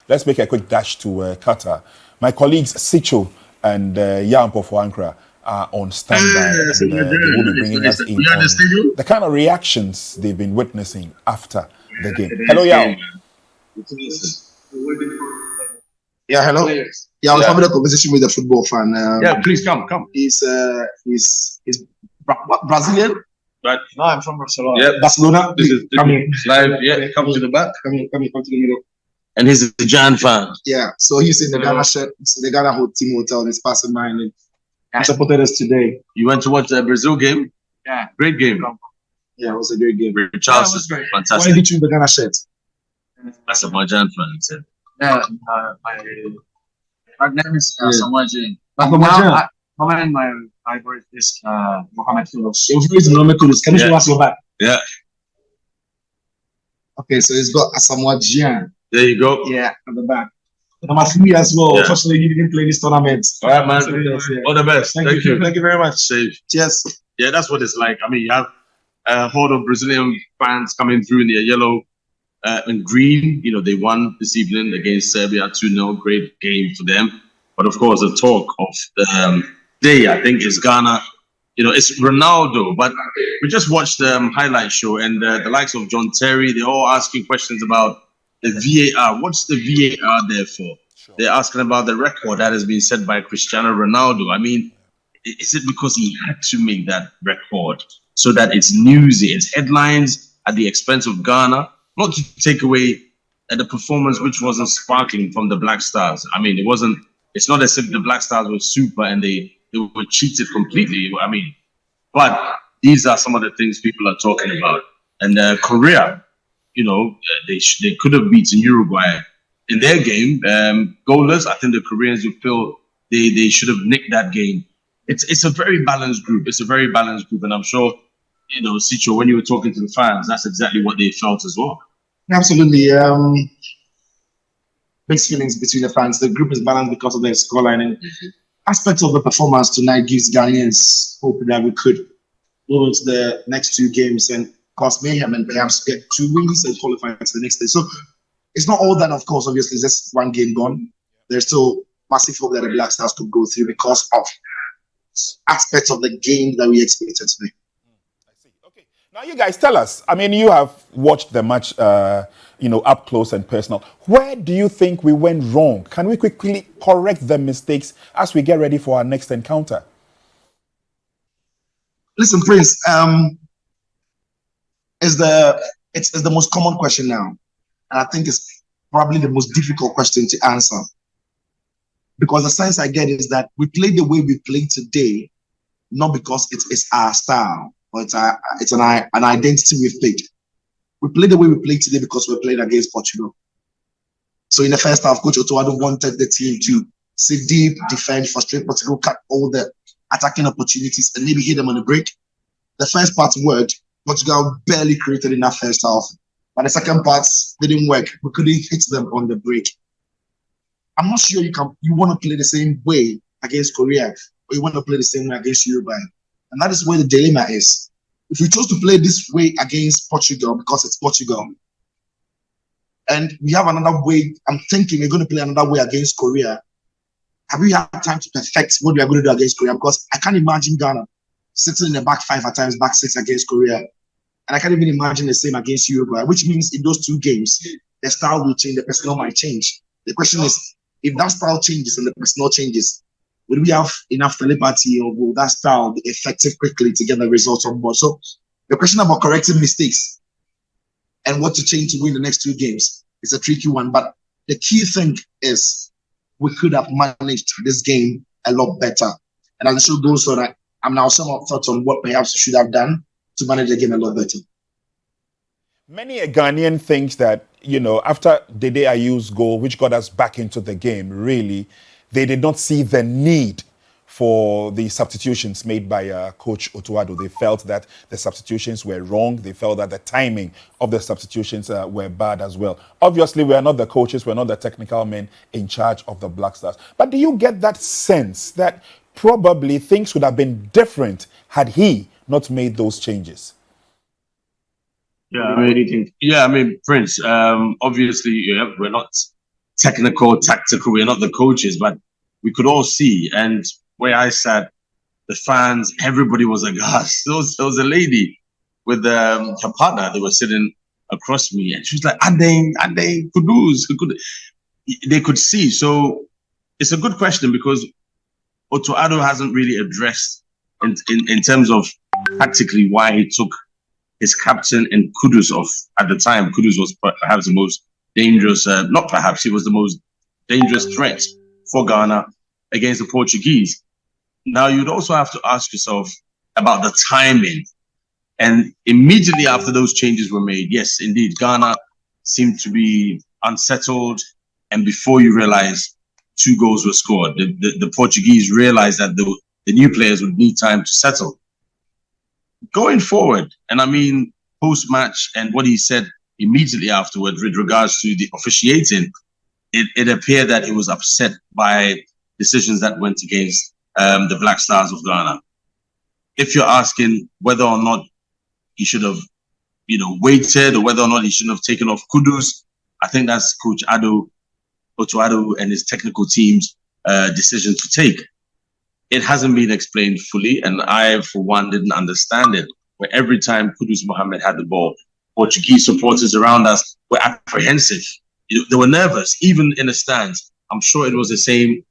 let's make a quick dash to Qatar. My colleagues Sitso and Yaw Ampofo Ankrah are on standby, and they will be bringing us in on the kind of reactions they've been witnessing after the game. Hello, Yaw. Yeah, hello. Yeah, I was having a conversation with a football fan. Yeah, please come. He's Brazilian. But No, I'm from Barcelona. Yeah, Barcelona. this is Come in. live. Yeah, come to the back. Come in to the middle. And he's a Jan fan. Yeah, so he's in the Ghana shirt, the Ghana team hotel, and he's passing by and he supported us today. You went to watch the Brazil game? Yeah. Great game. Yeah, it was a great game. Richarlison, Why fantastic. did you choose the Ghana shirt? That's a Jan fan, he said. Yeah, my name is Samuel Jane. But Samuel my favorite is Mohamed Kudus. It was very Mohamed Kudus. Can you show us your back? Yeah. Okay, so it's got Samuel Jane. There you go. Yeah, at the back. Number 3 as well. Yeah. Unfortunately, he didn't play this tournament. All right, man. All the best. Thank you. Thank you very much. Safe. Cheers. Yeah, that's what it's like. I mean, you have a horde of Brazilian fans coming through in their yellow and green. You know, they won this evening against Serbia 2-0. Great game for them. But of course, the talk of the day, I think, is Ghana. You know, it's Ronaldo. But we just watched the highlight show, and the likes of John Terry, they're all asking questions about the VAR. What's the VAR there for? Sure. They're asking about the record that has been set by Cristiano Ronaldo. I mean, is it because he had to make that record so that it's newsy, it's headlines at the expense of Ghana? Not to take away the performance, which wasn't sparkling from the Black Stars. I mean, it's not as if the Black Stars were super and they were cheated completely. I mean, but these are some of the things people are talking about. And Korea, you know, they could have beaten Uruguay in their game. Goalless, I think the Koreans would feel they should have nicked that game. It's a very balanced group. It's a very balanced group. And I'm sure, you know, Sitso, when you were talking to the fans, that's exactly what they felt as well. Absolutely. Mixed feelings between the fans. The group is balanced because of their scoreline, and aspects of the performance tonight gives Ghanaians hope that we could go into the next 2 games and cause mayhem and perhaps get 2 wins and qualify to the next day. So it's not all that, of course. Obviously, just 1 game gone. There's still massive hope that the Black Stars could go through because of aspects of the game that we expected today. I see. Okay. Now, you guys tell us. I mean, you have watched the match, you know, up close and personal. Where do you think we went wrong? Can we quickly correct the mistakes as we get ready for our next encounter? Listen, Prince. It's the most common question now, and I think it's probably the most difficult question to answer. Because the sense I get is that we play the way we play today, not because it's our style or it's an identity we've played. We play the way we play today because we're playing against Portugal. So in the first half, Coach Otuado wanted the team to sit deep, defend, frustrate Portugal, cut all the attacking opportunities, and maybe hit them on the break. The first part worked. Portugal barely created in that first half. But the second part didn't work. We couldn't hit them on the break. I'm not sure you want to play the same way against Korea, or you want to play the same way against Uruguay. And that is where the dilemma is. If we chose to play this way against Portugal because it's Portugal, and we have another way, I'm thinking we're going to play another way against Korea, have we had time to perfect what we are going to do against Korea? Because I can't imagine Ghana sitting in the back 5 at times, back 6 against Korea. And I can't even imagine the same against Uruguay, which means in those 2 games, the style will change, the personnel might change. The question is, if that style changes and the personnel changes, will we have enough telepathy, or will that style be effective quickly to get the results on board? So the question about correcting mistakes and what to change to win the next 2 games is a tricky one. But the key thing is we could have managed this game a lot better. And as the show goes on, I'm now somewhat thoughts on what perhaps we should have done to manage the game a lot better. Many a Ghanaian thinks that, you know, after Dede Ayew's goal, which got us back into the game, really, they did not see the need for the substitutions made by Coach Otuado. They felt that the substitutions were wrong. They felt that the timing of the substitutions were bad as well. Obviously, we are not the coaches. We're not the technical men in charge of the Black Stars. But do you get that sense that probably things would have been different had he not made those changes? Yeah, I mean, Prince. Obviously, we're not technical, tactical. We're not the coaches, but we could all see. And where I sat, the fans, everybody was aghast. There was a lady with her partner. They were sitting across me, and she was like, Ade, Kudus. They could see. So it's a good question, because Otto Addo hasn't really addressed in terms of tactically why he took his captain and Kudus off at the time. Kudus was perhaps the most dangerous, not perhaps, he was the most dangerous threat for Ghana against the Portuguese. Now, you'd also have to ask yourself about the timing. And immediately after those changes were made, yes, indeed, Ghana seemed to be unsettled. And before you realize, 2 goals were scored. The Portuguese realized that the new players would need time to settle. Going forward, and I mean, post-match and what he said immediately afterward with regards to the officiating, it appeared that he was upset by decisions that went against the Black Stars of Ghana. If you're asking whether or not he should have, waited, or whether or not he shouldn't have taken off Kudus, I think that's Coach Otto Addo and his technical team's decision to take. It hasn't been explained fully, and I, for one, didn't understand it. Where every time Kudus Mohammed had the ball, Portuguese supporters around us were apprehensive. They were nervous, even in the stands. I'm sure it was the same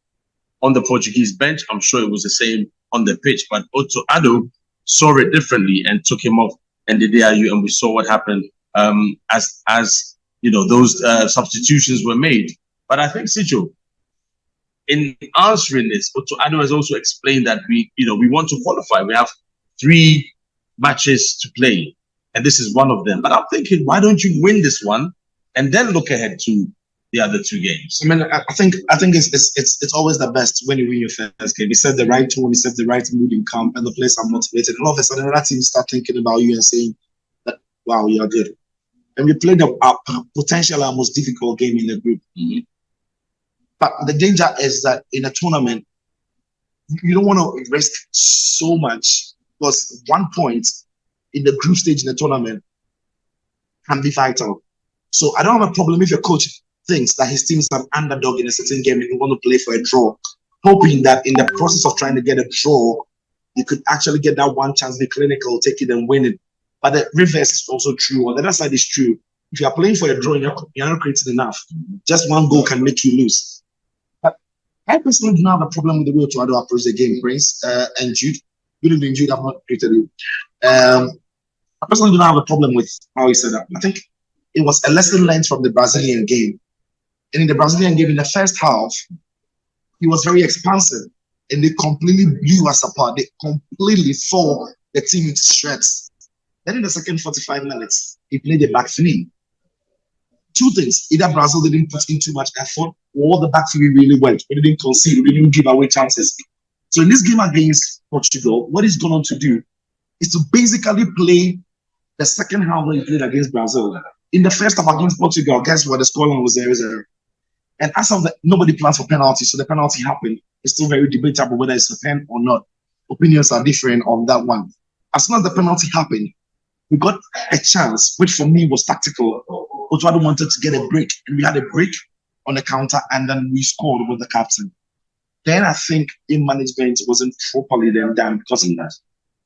on the Portuguese bench. I'm sure it was the same on the pitch. But Otto Addo saw it differently and took him off and did the IU, and we saw what happened as those substitutions were made. But I think, Sitso, in answering this, Otto Addo has also explained that we want to qualify. We have 3 matches to play, and this is one of them. But I'm thinking, why don't you win this one and then look ahead to the other 2 games? I mean, I think it's always the best when you win your first game. You set the right tone, you set the right mood in camp, and the players are motivated. And all of a sudden, another team start thinking about you and saying that, wow, you're good. And we played a potentially our most difficult game in the group. Mm-hmm. But the danger is that in a tournament, you don't want to risk so much, because 1 point in the group stage in the tournament can be vital. So I don't have a problem if your coach thinks that his team is an underdog in a certain game and you want to play for a draw, hoping that in the process of trying to get a draw, you could actually get that one chance, be clinical, take it and win it. But the reverse is also true. On the other side is true. If you are playing for a draw, you're not creating enough. Just 1 goal can make you lose. But I personally do not have a problem with the way to approach the game, Prince and Jude. Good evening, Jude. I've not created you. I personally do not have a problem with how he said that. I think it was a lesson learned from the Brazilian game. And in the Brazilian game, in the first half, he was very expansive. And they completely blew us apart. They completely saw the team into shreds. Then in the second 45 minutes, he played a back 3. 2 things. Either Brazil didn't put in too much effort, or the back 3 really went. We didn't concede. We didn't give away chances. So in this game against Portugal, what he's going to do is to basically play the second half when he played against Brazil. In the first half against Portugal, guess what? The scoreline was 0-0. And as of that, nobody plans for penalty, so the penalty happened. It's still very debatable whether it's a pen or not. Opinions are different on that one. As soon as the penalty happened, we got a chance, which for me was tactical. Otto Addo wanted to get a break, and we had a break on the counter, and then we scored with the captain. Then I think in management wasn't properly then done because of that.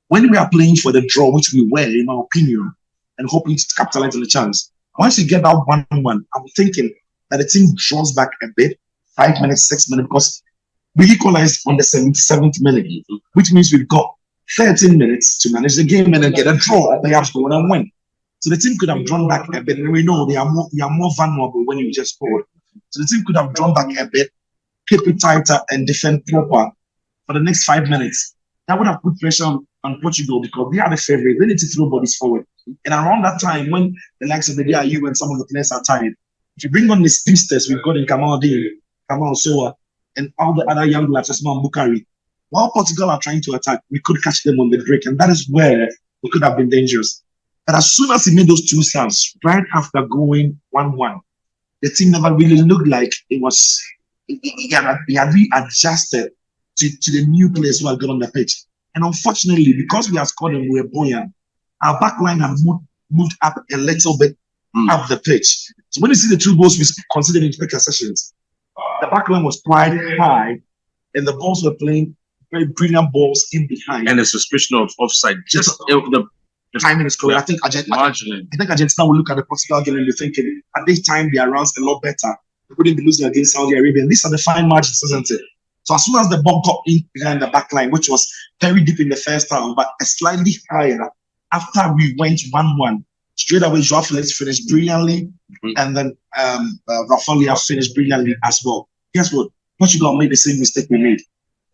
When we are playing for the draw, which we were, in my opinion, and hoping to capitalize on the chance, once you get that 1-1, I'm thinking that the team draws back a bit, 5 minutes, 6 minutes, because we equalized on the 77th minute, which means we've got 13 minutes to manage the game and then get a draw, or perhaps go and win. So the team could have drawn back a bit, and we know they are more vulnerable when you just scored. So the team could have drawn back a bit, keep it tighter, and defend proper for the next 5 minutes. That would have put pressure on Portugal, because they are the favorite. They need to throw bodies forward. And around that time, when the likes of the DIU and some of the players are tired, if you bring on the speedsters, we've got in Kamal Soa, and all the other young lads, Osman Bukari, while Portugal are trying to attack, we could catch them on the break, and that is where we could have been dangerous. But as soon as he made those 2 subs, right after going 1-1, the team never really looked like it was. He had readjusted to the new players who had got on the pitch. And unfortunately, because we have scored and we were buoyant, our back line have moved up a little bit up the pitch. So when you see the two goals we considered in quicker sessions, the back line was quite high, and the balls were playing very brilliant balls in behind. And a suspicion of offside. Just the timing is correct. I think Argentina will look at the Portugal game and be thinking, at this time they are a lot better. They wouldn't be losing against Saudi Arabia. And these are the fine margins, isn't it? So as soon as the ball got in behind the back line, which was very deep in the first half, but slightly higher after we went 1-1, straight away Yaw Phillip finished brilliantly, and then Rafael finished brilliantly as well. Guess what? Portugal made the same mistake we made.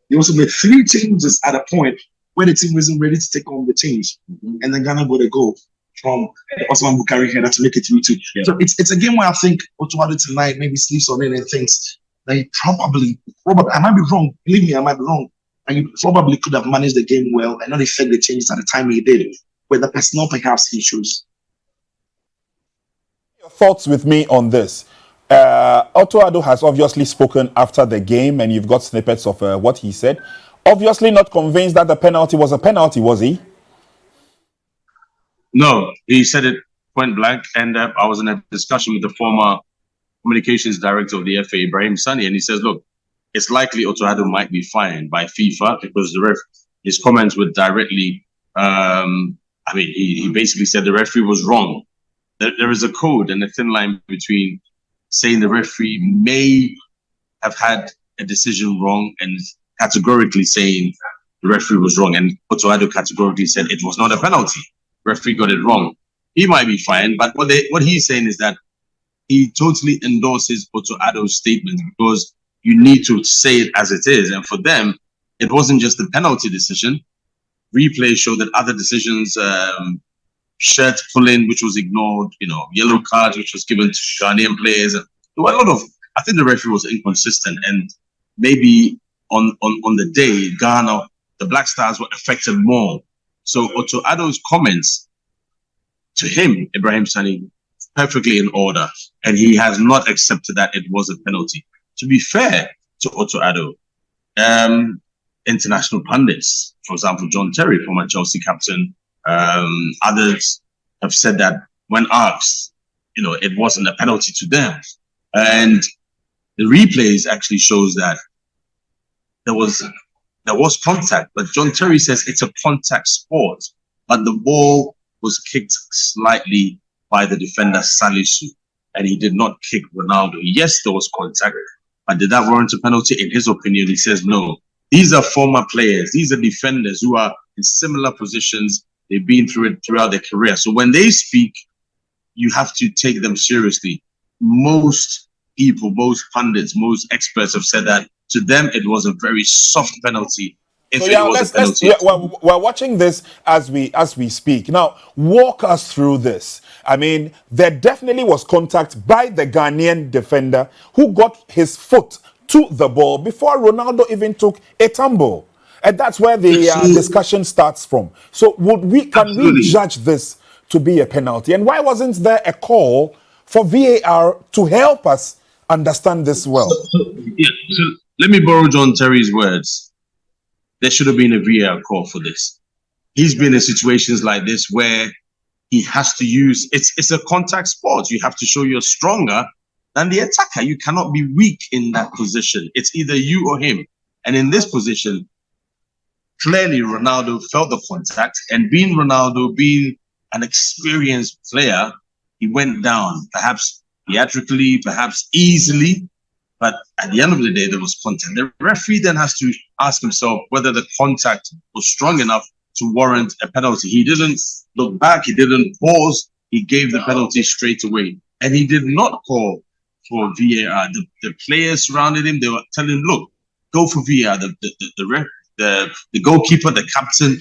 They also made 3 changes at a point where the team wasn't ready to take on the change. And then Ghana got a goal from the Osman Bukhari header to make it 3-2. Yeah. So it's a game where I think Otuado tonight maybe sleeps on it and thinks that he probably, I might be wrong, believe me, I might be wrong, and he probably could have managed the game well and not effect the changes at the time he did, with the personnel perhaps he chose. Your thoughts with me on this? Otuado has obviously spoken after the game, and you've got snippets of what he said. Obviously not convinced that the penalty was a penalty, was he? No, he said it point blank, and I was in a discussion with the former communications director of the FA, Ibrahim Sani, and he says, look, it's likely Otuado might be fined by FIFA because his comments were directly, he basically said the referee was wrong. There is a code and a thin line between saying the referee may have had a decision wrong and categorically saying the referee was wrong. And Otuado categorically said it was not a penalty. Referee got it wrong. He might be fined, but what he's saying is that he totally endorses Otuado's statement because you need to say it as it is. And for them, it wasn't just the penalty decision. Replay showed that other decisions, shirt pulling, which was ignored, yellow cards, which was given to Ghanaian players. There were a lot of, I think the referee was inconsistent, and maybe on the day, Ghana, the Black Stars were affected more. So Otuado's comments to him, Ibrahim Sani, perfectly in order, and he has not accepted that it was a penalty. To be fair to Otuado, international pundits, for example, John Terry, former Chelsea captain, others have said that when asked, it wasn't a penalty to them. And the replays actually shows that there was contact, but John Terry says it's a contact sport, but the ball was kicked slightly by the defender Salisu, and he did not kick Ronaldo. Yes, there was contact, but did that warrant a penalty? In his opinion, he says no. These are former players. These are defenders who are in similar positions. They've been through it throughout their career. So when they speak, you have to take them seriously. Most people, most pundits, most experts have said that to them it was a very soft penalty. We're watching this as we speak. Now, walk us through this. I mean, there definitely was contact by the Ghanaian defender who got his foot to the ball before Ronaldo even took a tumble. And that's where the discussion starts from. So can we judge this to be a penalty? And why wasn't there a call for VAR to help us understand this well? So let me borrow John Terry's words. There should have been a VAR call for this. He's been in situations like this where he has to use, it's a contact sport. You have to show you're stronger than the attacker. You cannot be weak in that position. It's either you or him. And in this position, clearly Ronaldo felt the contact, and being Ronaldo, being an experienced player, he went down, perhaps theatrically, perhaps easily, but at the end of the day, there was contact. The referee then has to ask himself whether the contact was strong enough to warrant a penalty. He didn't look back, he didn't pause, he gave the penalty straight away. And he did not call for VAR. The players surrounded him, they were telling him, look, go for VAR. The goalkeeper, the captain,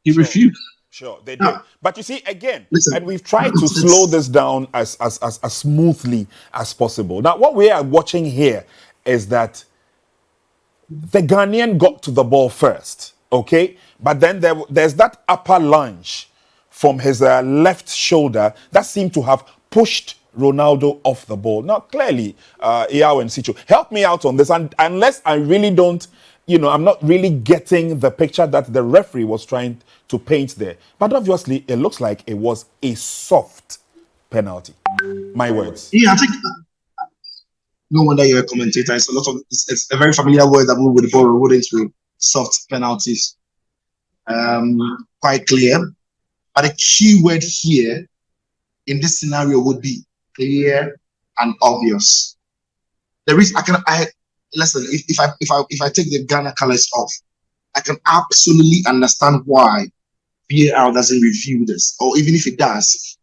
he refused. Sure, they did. But you see, again, and we've tried to slow this down as smoothly as possible. Now, what we are watching here is that the Ghanaian got to the ball first, okay? But then there's that upper lunge from his left shoulder that seemed to have pushed Ronaldo off the ball. Now, clearly, Yaw and Sitso, help me out on this. And unless I really don't, I'm not really getting the picture that the referee was trying to paint there. But obviously, it looks like it was a soft penalty. My words. Yeah, I think no wonder you're a commentator. It's a very familiar word that we would borrow, wouldn't we? Soft penalties. Quite clear. But the key word here in this scenario would be clear and obvious. Listen, if I take the Ghana colors off, I can absolutely understand why VAR doesn't review this, or even if it does,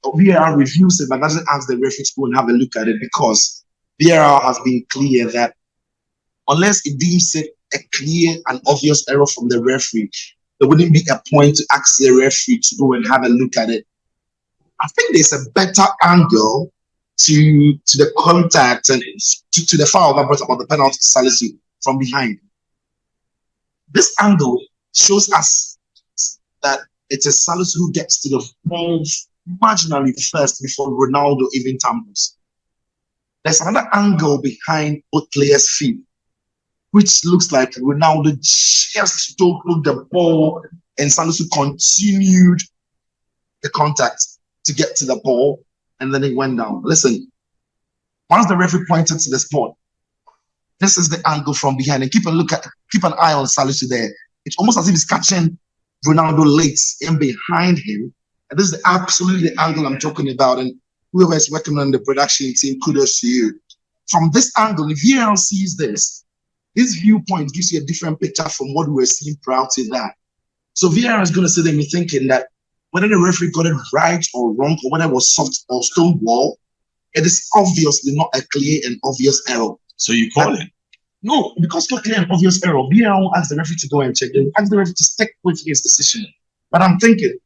VAR reviews it but doesn't ask the referee to go and have a look at it, because VAR has been clear that unless it deems it a clear and obvious error from the referee, there wouldn't be a point to ask the referee to go and have a look at it. I think there's a better angle to the contact and to the foul that brought about the penalty to Salisu from behind. This angle shows us that it is Salisu who gets to the ball marginally first before Ronaldo even tumbles. There's another angle behind both players' feet, which looks like Ronaldo just took the ball and Salisu continued the contact to get to the ball, and then it went down. Listen, once the referee pointed to the spot, this is the angle from behind, and keep an eye on Salisu there. It's almost as if he's catching Ronaldo late in behind him, and this is absolutely the angle I'm talking about. And whoever is working on the production team, kudos to you. From this angle, if VAR sees this viewpoint gives you a different picture from what we were seeing prior to that. So VAR is going to sit there and be thinking that whether the referee got it right or wrong, or whether it was soft or stone wall, it is obviously not a clear and obvious error. So you call it? No, because it's not clear and obvious error. VAR will ask the referee to go and check. They will ask the referee to stick with his decision. But I'm thinking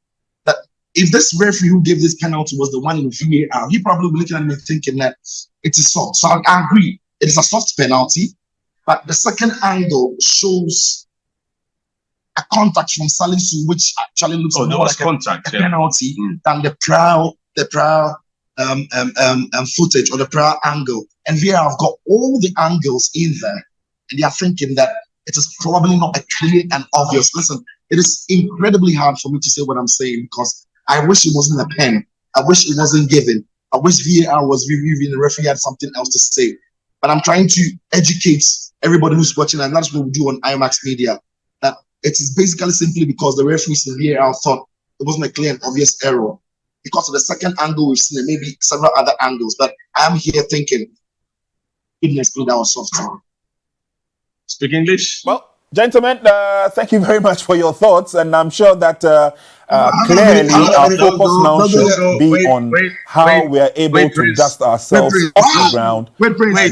that if this referee who gave this penalty was the one in VAR, he probably would be looking at me thinking that it is soft. So I agree, it is a soft penalty. But the second angle shows a contact from Salisu, which actually looks more like a penalty than the prior footage or the prior angle. And VAR have got all the angles in there, and they are thinking that it is probably not a clear and obvious. Listen, it is incredibly hard for me to say what I'm saying, because I wish it wasn't a pen. I wish it wasn't given. I wish VAR was reviewing, the referee had something else to say. But I'm trying to educate everybody who's watching, and that's what we do on IMAX Media, that it is basically simply because the referees in VAR thought it wasn't a clear and obvious error. Because of the second angle we've seen, and maybe several other angles, but I'm here thinking, goodness, that was soft. Speak English? Well, gentlemen, thank you very much for your thoughts, and I'm sure that clearly our focus now should be on how we are able to dust ourselves off the ground and prepare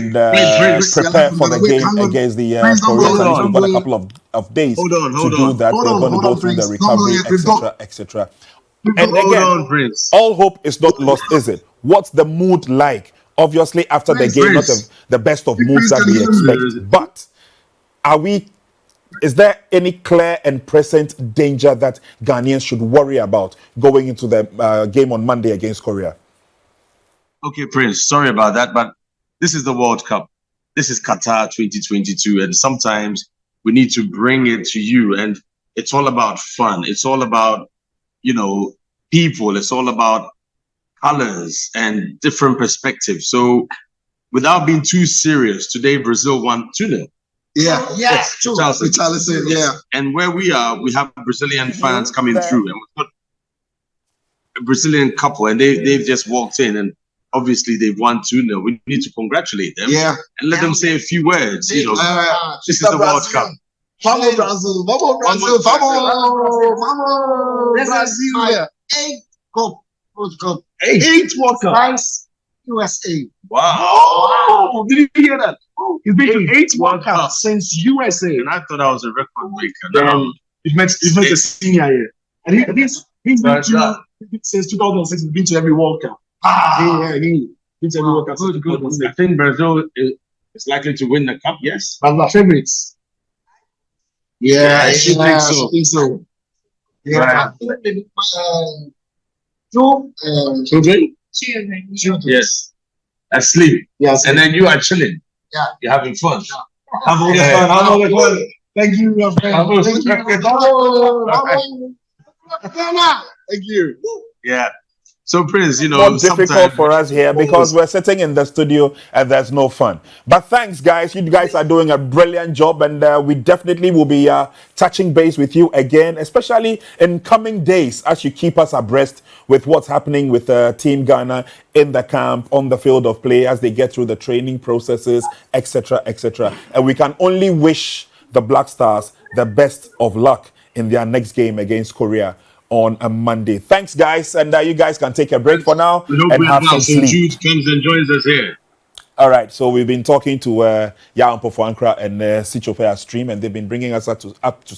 for the game against the Koreans. We've got a couple of days to do that. We're going to go through the recovery, etc. And again, all hope is not lost, is it? What's the mood like? Obviously, after the game, not the best of moods that we expect, but is there any clear and present danger that Ghanaians should worry about going into the game on Monday against Korea? Okay, Prince, sorry about that, but this is the World Cup. This is Qatar 2022, and sometimes we need to bring it to you, and it's all about fun. It's all about, people. It's all about colors and different perspectives. So without being too serious, today Brazil won 2-0. Yeah, yes, true. Yeah. And where we are, we have Brazilian fans coming through, and we've got a Brazilian couple, and they've just walked in, and obviously they've won 2-0. We need to congratulate them, and let them say a few words. This is the World Cup. Vamos Brazil, vamos Brazil, vamos Brazil. 8 World Cup. 8 World Cup. USA. Wow. Did you hear that? He's been to 8 World Cup since USA. And I thought I was a record breaker. He's met a senior here. And he's been to, since 2006, he's been to every World Cup. He's been to every World Cup. Good. I think Brazil is likely to win the cup, yes? But my favorites. Yeah, I think so. Yeah. Children? Yes. Asleep. Yes. And then you are chilling. Yeah. You're having fun. Have all the fun. Have all the fun. Thank you, my friend. Thank you. Yeah. So, Prince, you more know, difficult sometimes for us here because we're sitting in the studio and there's no fun. But thanks, guys. You guys are doing a brilliant job, and we definitely will be touching base with you again, especially in coming days as you keep us abreast with what's happening with Team Ghana in the camp, on the field of play, as they get through the training processes, etc., etc. And we can only wish the Black Stars the best of luck in their next game against Korea on a Monday. Thanks, guys, and you guys can take a break for now we hope and we have some advance. So sleep. Jude comes and joins us here. All right, so we've been talking to Yaw Ampofo Ankrah and Sitso Phillip Atsrim, and they've been bringing us up to